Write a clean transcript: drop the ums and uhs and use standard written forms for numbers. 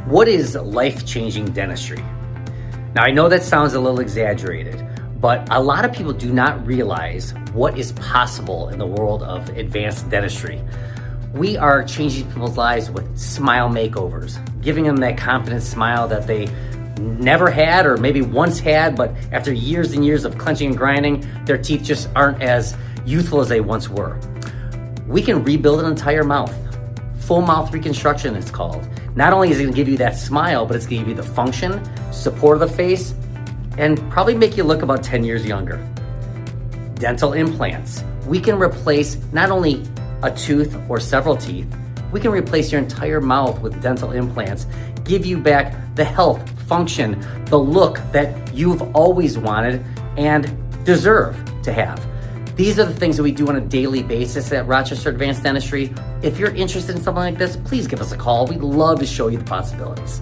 What is life-changing dentistry? Now, I know that sounds a little exaggerated, but a lot of people do not realize what is possible in the world of advanced dentistry. We are changing people's lives with smile makeovers, giving them that confident smile that they never had or maybe once had, but after years and years of clenching and grinding, their teeth just aren't as youthful as they once were. We can rebuild an entire mouth. Full mouth reconstruction, it's called. Not only is it gonna give you that smile, but it's gonna give you the function, support of the face, and probably make you look about 10 years younger. Dental implants. We can replace not only a tooth or several teeth, we can replace your entire mouth with dental implants, give you back the health, function, the look that you've always wanted and deserve to have. These are the things that we do on a daily basis at Rochester Advanced Dentistry. If you're interested in something like this, please give us a call. We'd love to show you the possibilities.